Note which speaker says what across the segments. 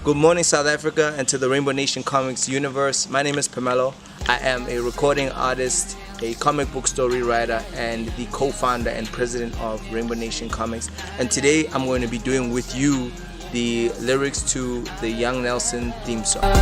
Speaker 1: Good morning, South Africa, and to the Rainbow Nation Comics universe. My name is Phemelo. I am a recording artist, a comic book story writer, and the co-founder and president of Rainbow Nation Comics. And today I'm going to be doing with you the lyrics to the Young Nelson theme song.
Speaker 2: Young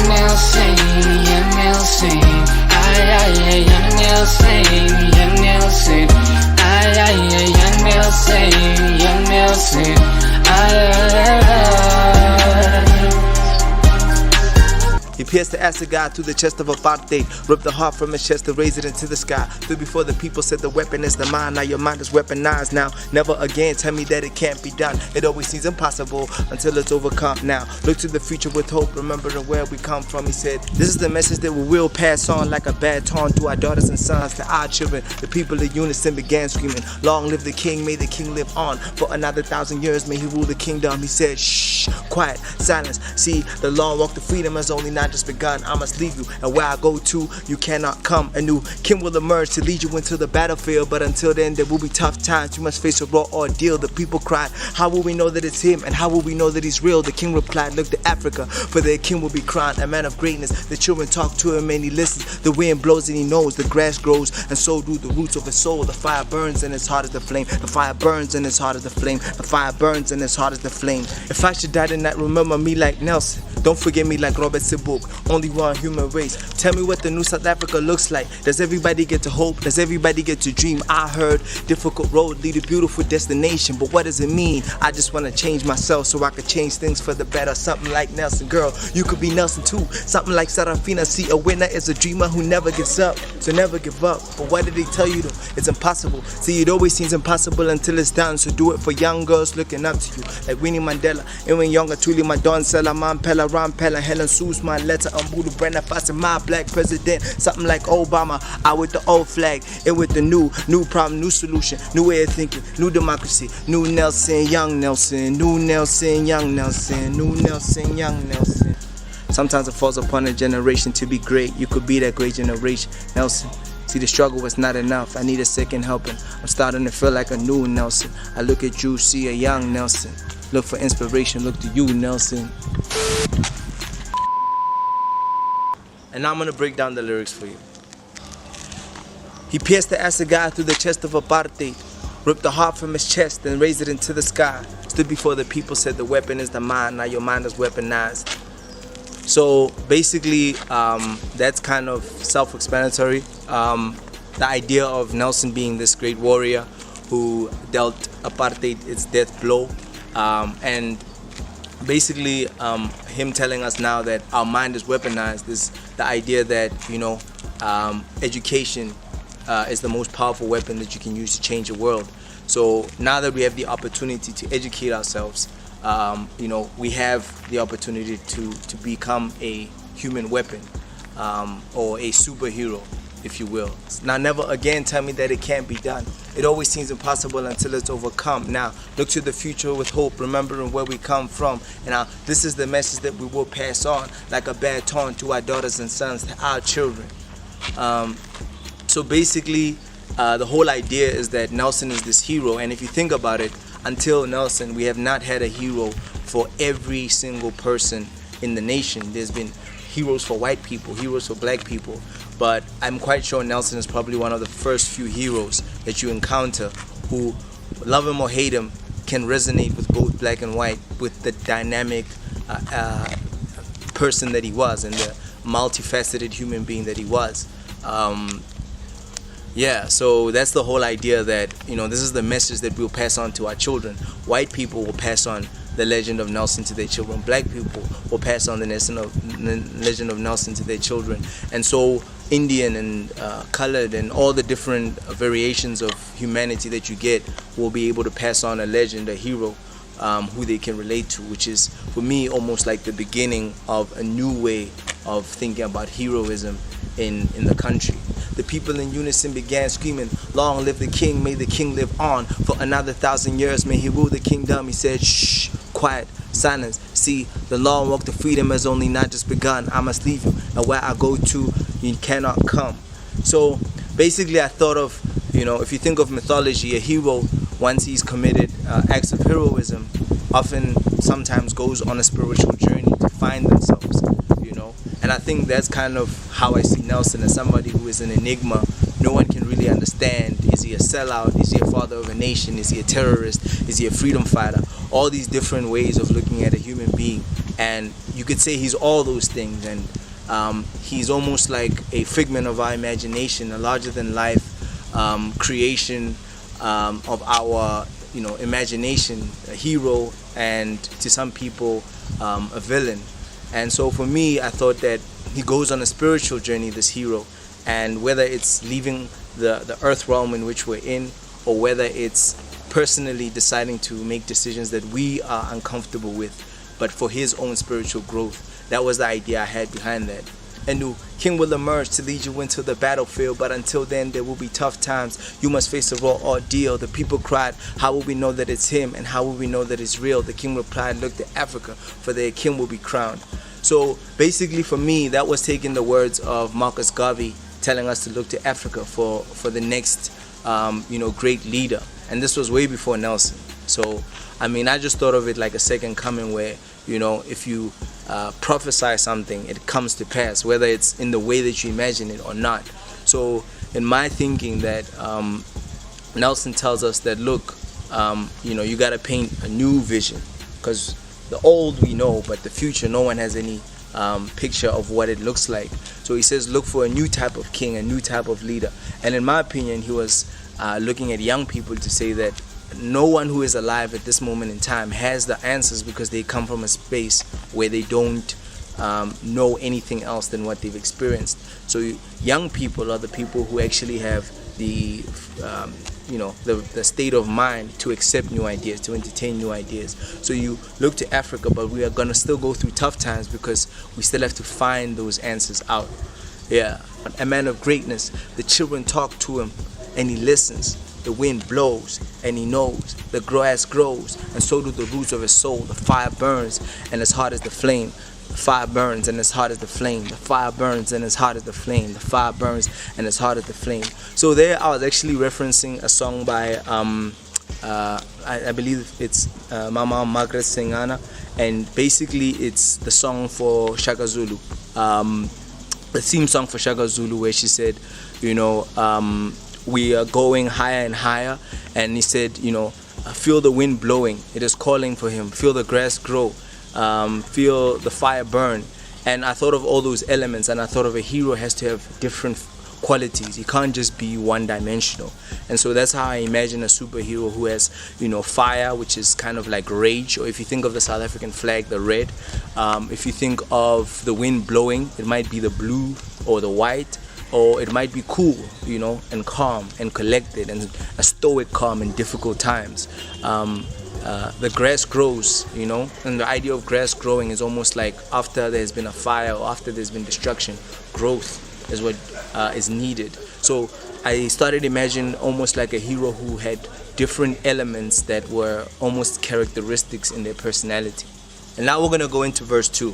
Speaker 2: Nelson, Young Nelson, Young Nelson, Young Nelson, Young Nelson, Young Nelson,
Speaker 1: He pierced the acid god through the chest of apartheid, ripped the heart from his chest to raise it into the sky. Stood before the people, said the weapon is the mind. Now your mind is weaponized. Now never again tell me that it can't be done. It always seems impossible until it's overcome. Now look to the future with hope, remembering where we come from. He said, this is the message that we will pass on like a baton to our daughters and sons, to our children. The people in unison began screaming, long live the king, may the king live on for another 1,000 years, may he rule the kingdom. He said, shh, quiet, silence. See, the long walk to freedom has only not just begun. I must leave you, and where I go to, you cannot come. A new king will emerge to lead you into the battlefield, but until then there will be tough times. You must face a raw ordeal. The people cried, how will we know that it's him, and how will we know that he's real? The king replied, look to Africa, for their king will be crowned a man of greatness. The children talk to him and he listens. The wind blows and he knows. The grass grows, and so do the roots of his soul. The fire burns and his heart is the flame. The fire burns and his heart is the flame. The fire burns and his heart is the flame. If I should die tonight, remember me like Nelson. Don't forget me like Robert Sibuk. Only one human race. Tell me what the new South Africa looks like. Does everybody get to hope? Does everybody get to dream? I heard difficult road lead a beautiful destination, but what does it mean? I just want to change myself so I could change things for the better. Something like Nelson, girl, you could be Nelson too. Something like Sarafina, see, a winner is a dreamer who never gives up, so never give up. But what did he tell you though? It's impossible. See, it always seems impossible until it's done, so do it for young girls looking up to you, like Winnie Mandela, Ewen Younger, Tuli Madonsela, Mampela, Rampela, Helen Seuss, my letter, Mbudu, Brenda Foster, my black president. Something like Obama, I with the old flag, it with the new problem, new solution, new way of thinking, new democracy, new Nelson, young Nelson, new Nelson, young Nelson, new Nelson, young Nelson. Sometimes it falls upon a generation to be great. You could be that great generation, Nelson. See, the struggle was not enough. I need a second helping. I'm starting to feel like a new Nelson. I look at you, see a young Nelson. Look for inspiration, look to you, Nelson. And now I'm gonna break down the lyrics for you. He pierced the acid god through the chest of apartheid, ripped the heart from his chest and raised it into the sky. Stood before the people, said the weapon is the mind. Now your mind is weaponized. So basically, that's kind of self-explanatory. The idea of Nelson being this great warrior who dealt apartheid its death blow, and basically him telling us now that our mind is weaponized is the idea that, you know, education is the most powerful weapon that you can use to change the world. So now that we have the opportunity to educate ourselves, you know, we have the opportunity to become a human weapon, or a superhero, if you will. Now never again tell me that it can't be done. It always seems impossible until it's overcome. Now look to the future with hope, remembering where we come from. And now this is the message that we will pass on like a baton to our daughters and sons, to our children. So basically, the whole idea is that Nelson is this hero, and if you think about it, until Nelson, we have not had a hero for every single person in the nation. There's been heroes for white people, heroes for black people, but I'm quite sure Nelson is probably one of the first few heroes that you encounter who, love him or hate him, can resonate with both black and white, with the dynamic person that he was and the multifaceted human being that he was. Yeah, so that's the whole idea, that, you know, this is the message that we'll pass on to our children. White people will pass on the legend of Nelson to their children. Black people will pass on the legend of Nelson to their children. And so Indian and colored and all the different variations of humanity that you get will be able to pass on a legend, a hero, who they can relate to, which is, for me, almost like the beginning of a new way of thinking about heroism in the country. The people in unison began screaming, long live the king, may the king live on for another 1,000 years, may he rule the kingdom. He said, shh, quiet, silence. See, the long walk to freedom has only not just begun. I must leave you, and where I go to, you cannot come. So basically I thought of, you know, if you think of mythology, a hero once he's committed acts of heroism, often sometimes goes on a spiritual journey to find themselves, you know. And I think that's kind of how I see Nelson, as somebody who is an enigma. No one can really understand. Is he a sellout? Is he a father of a nation? Is he a terrorist? Is he a freedom fighter? All these different ways of looking at a human being. And you could say he's all those things. And he's almost like a figment of our imagination, a larger than life creation of our, you know, imagination, a hero, and to some people a villain. And so for me, I thought that he goes on a spiritual journey, this hero, and whether it's leaving the earth realm in which we're in, or whether it's personally deciding to make decisions that we are uncomfortable with, but for his own spiritual growth. That was the idea I had behind that. A new king will emerge to lead you into the battlefield, but until then there will be tough times. You must face a raw ordeal. The people cried, how will we know that it's him, and how will we know that it's real? The king replied, look to Africa, for their king will be crowned. So basically for me, that was taking the words of Marcus Garvey telling us to look to Africa for the next you know, great leader. And this was way before Nelson. So I mean, I just thought of it like a second coming where, you know, if you prophesy something, it comes to pass, whether it's in the way that you imagine it or not. So in my thinking, that Nelson tells us that, look, you know, you got to paint a new vision, because the old we know, but the future no one has any picture of what it looks like. So he says, look for a new type of king, a new type of leader. And in my opinion, he was looking at young people to say that no one who is alive at this moment in time has the answers, because they come from a space where they don't know anything else than what they've experienced. So young people are the people who actually have the you know, the state of mind to accept new ideas, to entertain new ideas. So you look to Africa, but we are gonna still go through tough times because we still have to find those answers out. Yeah, a man of greatness. The children talk to him and he listens. The wind blows and he knows. The grass grows and so do the roots of his soul. The fire burns and as hot as the flame. The fire burns and as hot as the flame. The fire burns and as hot as the flame. The fire burns and as hot as the flame. So there I was actually referencing a song by I believe it's Mama Margaret Singana, and basically it's the song for Shaka Zulu, the theme song for Shaka Zulu, where she said, you know, we are going higher and higher, and he said, you know, feel the wind blowing, it is calling for him, feel the grass grow, feel the fire burn. And I thought of all those elements, and I thought of a hero has to have different qualities. He can't just be one-dimensional. And so that's how I imagine a superhero who has, you know, fire, which is kind of like rage, or if you think of the South African flag, the red. If you think of the wind blowing, it might be the blue or the white, or it might be cool, you know, and calm and collected, and a stoic calm in difficult times. The grass grows, you know, and the idea of grass growing is almost like after there's been a fire or after there's been destruction, growth is what is needed. So I started imagining almost like a hero who had different elements that were almost characteristics in their personality. And now we're going to go into verse 2.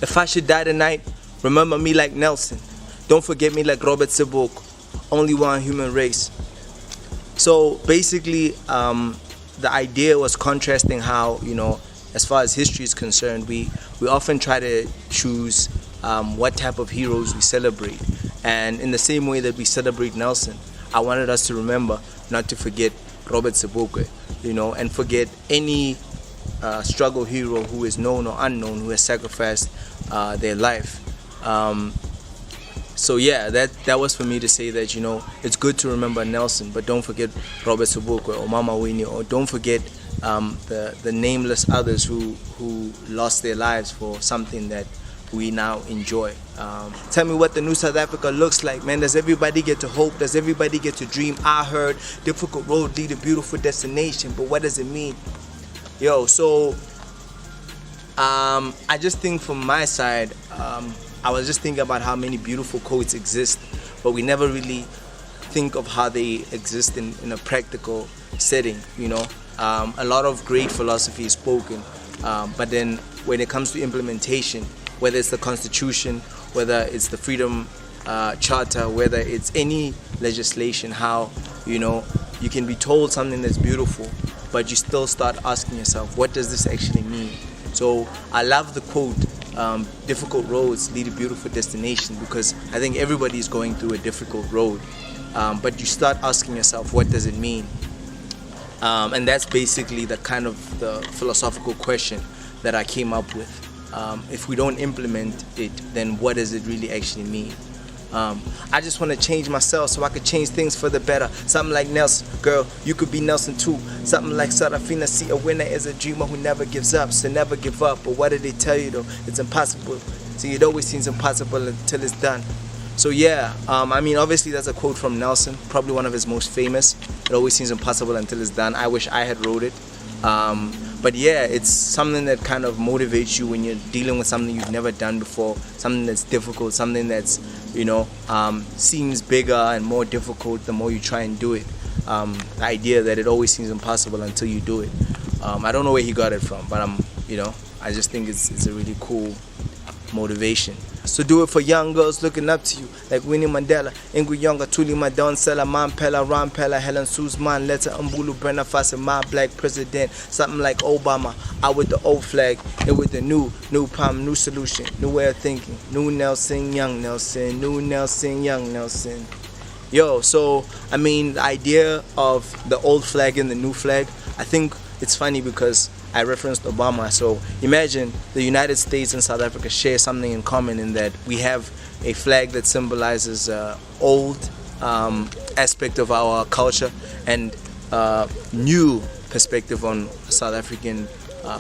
Speaker 1: If I should die tonight, remember me like Nelson. Don't forget me like Robert Seboko. Only one human race. So basically, the idea was contrasting how, you know, as far as history is concerned, we often try to choose what type of heroes we celebrate. And in the same way that we celebrate Nelson, I wanted us to remember not to forget Robert Seboko, you know, and forget any struggle hero who is known or unknown who has sacrificed their life. So yeah, that was for me to say that, you know, it's good to remember Nelson, but don't forget Robert Seboko or Mama Winnie, or don't forget the nameless others who lost their lives for something that we now enjoy. Tell me what the new South Africa looks like, man. Does everybody get to hope? Does everybody get to dream? I heard difficult road lead a beautiful destination, but what does it mean? Yo, so I just think from my side, I was just thinking about how many beautiful quotes exist, but we never really think of how they exist in a practical setting, you know. A lot of great philosophy is spoken, but then when it comes to implementation, whether it's the Constitution, whether it's the Freedom Charter, whether it's any legislation, how, you know, you can be told something that's beautiful, but you still start asking yourself, what does this actually mean? So I love the quote, difficult roads lead to beautiful destinations, because I think everybody is going through a difficult road, but you start asking yourself, what does it mean? And that's basically the kind of the philosophical question that I came up with. If we don't implement it, then what does it really actually mean? I just want to change myself so I could change things for the better. Something like Nelson, girl, you could be Nelson too. Something like Sarafina, see, a winner is a dreamer who never gives up, so never give up. But what did they tell you though? It's impossible. See, it always seems impossible until it's done. So yeah, I mean, obviously that's a quote from Nelson, probably one of his most famous. It always seems impossible until it's done. I wish I had wrote it. But yeah, it's something that kind of motivates you when you're dealing with something you've never done before, something that's difficult, something that's, you know, seems bigger and more difficult the more you try and do it. The idea that it always seems impossible until you do it. I don't know where he got it from, but you know, I just think it's a really cool motivation. So do it for young girls looking up to you, like Winnie Mandela, Inguyonga, Tuli Madonsela, Mampela, Rampela, Helen Suzman, Letta Mbulu, Brenna Fassi, my black president, something like Obama, out with the old flag, and with the new palm, new solution, new way of thinking, new Nelson, young Nelson, new Nelson, young Nelson. Yo, so I mean, the idea of the old flag and the new flag, I think it's funny because I referenced Obama. So imagine the United States and South Africa share something in common in that we have a flag that symbolizes old aspect of our culture and new perspective on South African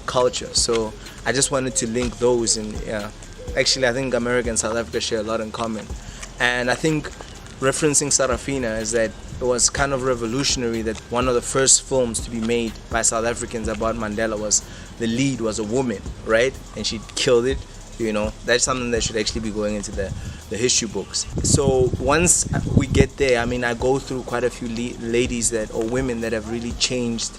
Speaker 1: culture. So I just wanted to link those, and actually I think America and South Africa share a lot in common. And I think referencing Sarafina is that it was kind of revolutionary that one of the first films to be made by South Africans about Mandela was, the lead was a woman, right? And she killed it, you know. That's something that should actually be going into the history books. So once we get there, I mean, I go through quite a few ladies that, or women that have really changed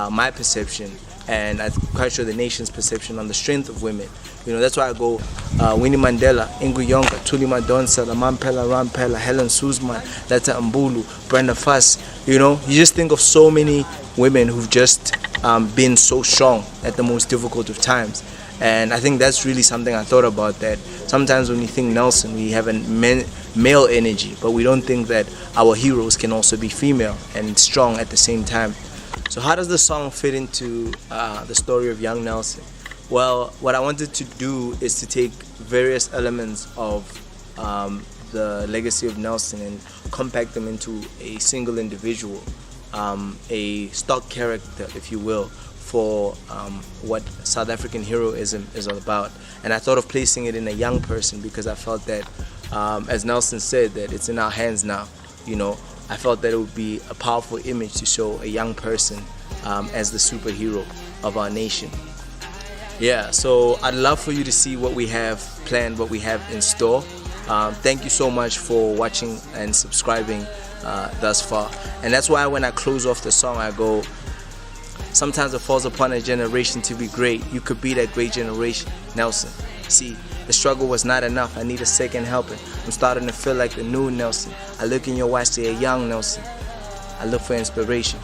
Speaker 1: my perception, and I'm quite sure the nation's perception on the strength of women. You know, that's why I go Winnie Mandela, Inguyonga, Tuli Madonsela, Mampela, Rampela, Helen Suzman, Letta Mbulu, Brenda Fassi. You know, you just think of so many women who've just been so strong at the most difficult of times. And I think that's really something I thought about, that sometimes when we think Nelson, we have a male energy, but we don't think that our heroes can also be female and strong at the same time. So how does the song fit into the story of young Nelson? Well, what I wanted to do is to take various elements of the legacy of Nelson and compact them into a single individual, a stock character, if you will, for what South African heroism is all about. And I thought of placing it in a young person because I felt that, as Nelson said, that it's in our hands now. You know, I felt that it would be a powerful image to show a young person as the superhero of our nation. Yeah, so I'd love for you to see what we have planned, what we have in store. Thank you so much for watching and subscribing thus far. And that's why when I close off the song, I go, sometimes it falls upon a generation to be great. You could be that great generation, Nelson. See, the struggle was not enough. I need a second helping. I'm starting to feel like the new Nelson. I look in your eyes, say a young Nelson. I look for inspiration.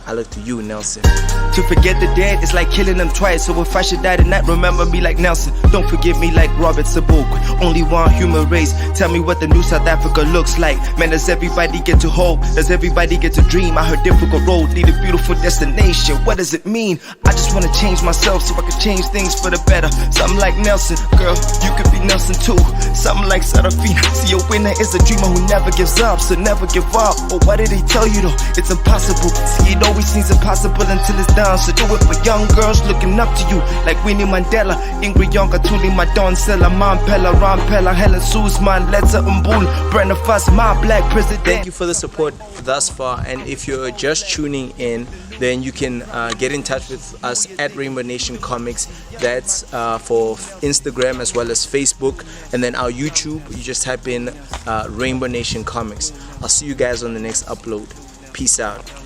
Speaker 1: I look to you, Nelson.
Speaker 3: To forget the dead is like killing them twice. So if I should die tonight, remember me like Nelson. Don't forget me like Robert Sabok. Only one human race. Tell me what the new South Africa looks like. Man, does everybody get to hope? Does everybody get to dream? I heard difficult road lead a beautiful destination. What does it mean? I just want to change myself so I can change things for the better. Something like Nelson, girl, you could be Nelson too. Something like Sarafina. See, a winner is a dreamer who never gives up, so never give up. But what did they tell you though? It's impossible. See, it always seems impossible until it's done. So do it for young girls looking up to you, like Winnie Mandela, Inguyonga, Tuli Madonsela, Mampela, Rampela, Helen Suzman, Letta Mbulu, Brenda Fassi, my black president.
Speaker 1: Thank you for the support thus far, and if you're just tuning in, then you can get in touch with us at Rainbow Nation Comics. That's for Instagram as well as Facebook, and then our YouTube, you just type in Rainbow Nation Comics. I'll see you guys on the next upload. Peace out.